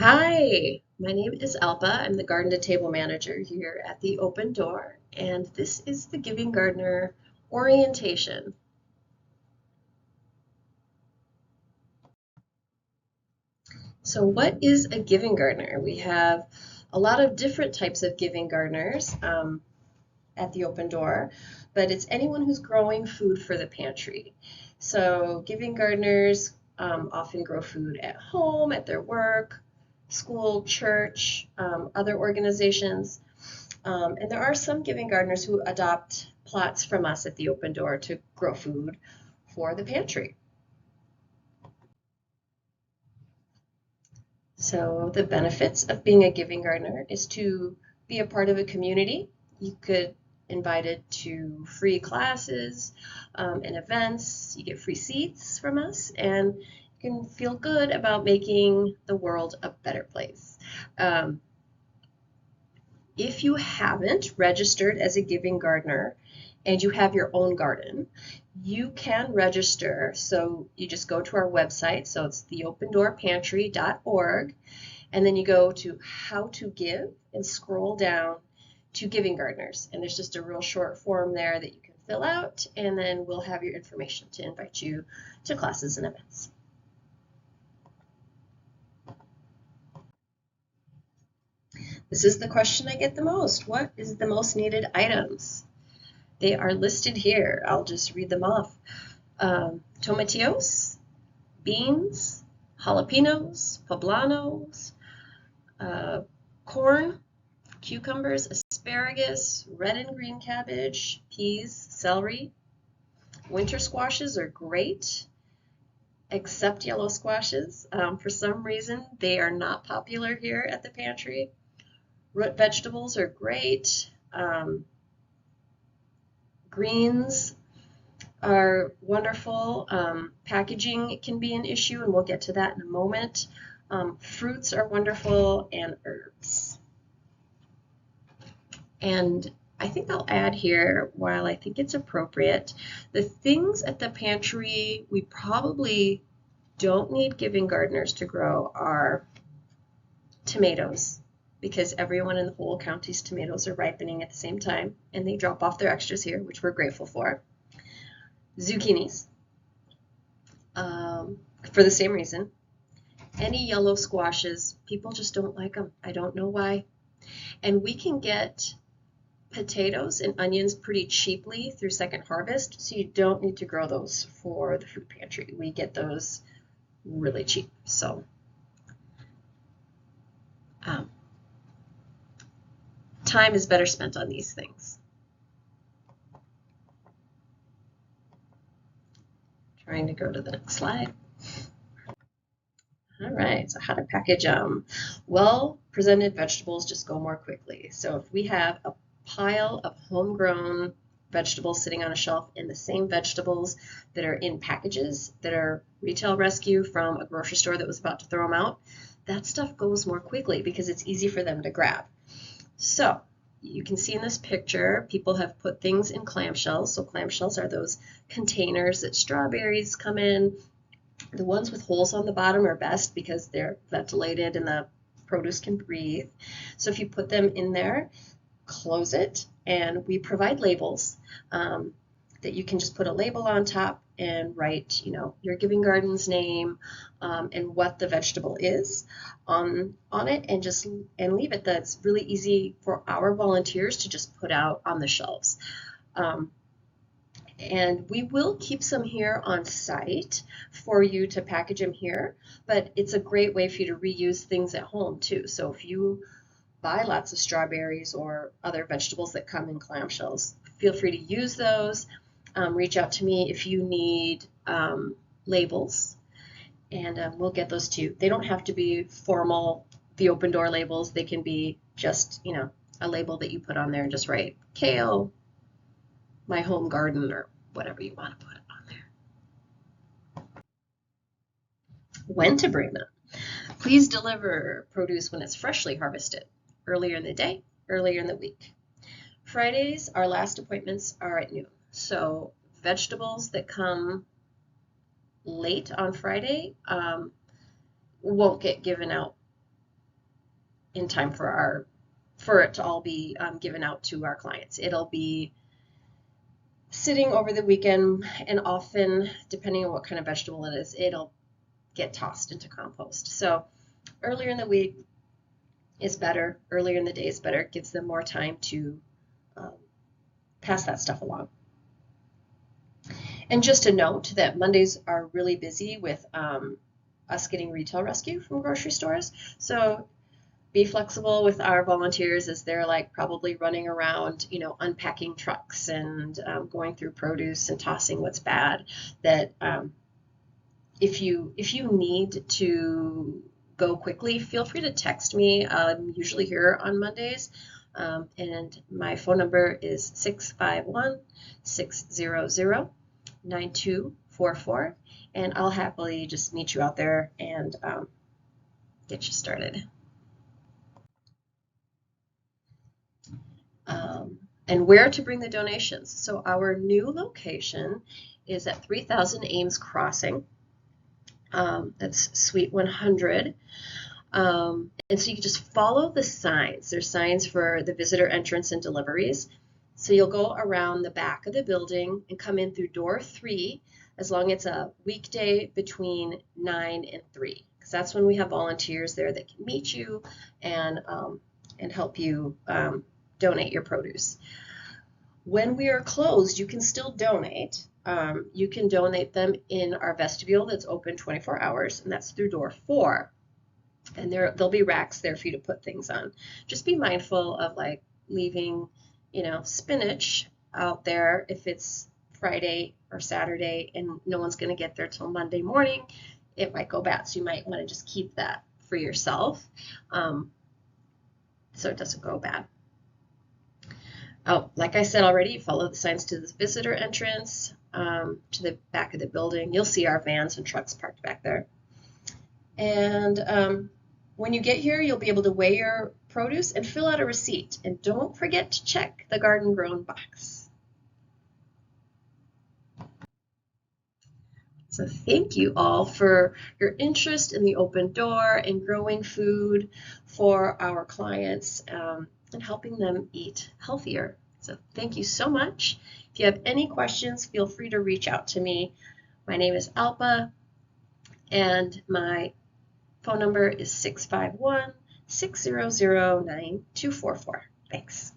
Hi, my name is Alba. I'm the garden to table manager here at the Open Door, and this is the Giving Gardener orientation. So, what is a giving gardener? We have a lot of different types of giving gardeners at the Open Door, but it's anyone who's growing food for the pantry. So, giving gardeners often grow food at home, at their work, school, church, other organizations. And there are some giving gardeners who adopt plots from us at the Open Door to grow food for the pantry. So the benefits of being a giving gardener is to be a part of a community. You could invited to free classes and events. You get free seats from us, and you can feel good about making the world a better place. Um, If you haven't registered as a giving gardener and you have your own garden, you can register. So you just go to our website. So it's theopendoorpantry.org. And then you go to How to Give and scroll down to Giving Gardeners. And there's just a real short form there that you can fill out. And then we'll have your information to invite you to classes and events. This is the question I get the most. What is the most needed items? They are listed here. I'll just read them off. Tomatillos, beans, jalapenos, poblanos, corn, cucumbers, asparagus, red and green cabbage, peas, celery. Winter squashes are great, except yellow squashes. For some reason, they are not popular here at the pantry. Root vegetables are great. Greens are wonderful. Packaging can be an issue, and we'll get to that in a moment. Fruits are wonderful, and herbs. And I think I'll add here, while I think it's appropriate, the things at the pantry we probably don't need giving gardeners to grow are tomatoes, because everyone in the whole county's tomatoes are ripening at the same time, and they drop off their extras here, which we're grateful for. Zucchinis, for the same reason. Any yellow squashes, people just don't like them. I don't know why. And we can get potatoes and onions pretty cheaply through Second Harvest, so you don't need to grow those for the food pantry. We get those really cheap. So time is better spent on these things. Trying to go to the next slide. All right, so how to package them. Well presented vegetables just go more quickly. So if we have a pile of homegrown vegetables sitting on a shelf and the same vegetables that are in packages that are retail rescue from a grocery store that was about to throw them out, that stuff goes more quickly because it's easy for them to grab. So you can see in this picture, people have put things in clamshells. So clamshells are those containers that strawberries come in. The ones with holes on the bottom are best because they're ventilated and the produce can breathe. So if you put them in there, close it, and we provide labels that you can just put a label on top and write, your giving garden's name and what the vegetable is on it, and leave it. That's really easy for our volunteers to just put out on the shelves. And we will keep some here on site for you to package them here, but it's a great way for you to reuse things at home too. So if you buy lots of strawberries or other vegetables that come in clamshells, feel free to use those. Reach out to me if you need labels, and we'll get those to you. They don't have to be formal, the Open Door labels. They can be just, a label that you put on there and just write kale, my home garden, or whatever you want to put on there. When to bring them. Please deliver produce when it's freshly harvested, earlier in the day, earlier in the week. Fridays, our last appointments are at noon. So vegetables that come late on Friday won't get given out in time for it to all be given out to our clients. It'll be sitting over the weekend, and often, depending on what kind of vegetable it is, it'll get tossed into compost. So earlier in the week is better. Earlier in the day is better. It gives them more time to pass that stuff along. And just a note that Mondays are really busy with us getting retail rescue from grocery stores. So be flexible with our volunteers as they're like probably running around, unpacking trucks and going through produce and tossing what's bad. That if you need to go quickly, feel free to text me. I'm usually here on Mondays, and my phone number is 651-600-9244, and I'll happily just meet you out there and get you started. And where to bring the donations. So our new location is at 3000 Ames Crossing. That's Suite 100. And so you can just follow the signs. There's signs for the visitor entrance and deliveries. So you'll go around the back of the building and come in through door 3, as long as it's a weekday between 9 and 3, because that's when we have volunteers there that can meet you and help you donate your produce. When we are closed, you can still donate. You can donate them in our vestibule that's open 24 hours, and that's through door 4. And there'll be racks there for you to put things on. Just be mindful of like leaving, spinach out there if it's Friday or Saturday and no one's going to get there till Monday morning. It might go bad, so you might want to just keep that for yourself, so it doesn't go bad. Oh, like I said already, follow the signs to the visitor entrance, to the back of the building. You'll see our vans and trucks parked back there. And when you get here, you'll be able to weigh your produce and fill out a receipt. And don't forget to check the garden grown box. So thank you all for your interest in the open door and growing food for our clients, and helping them eat healthier. So thank you so much. If you have any questions, feel free to reach out to me. My name is Alpa, and my phone number is 651-600-9244. Thanks.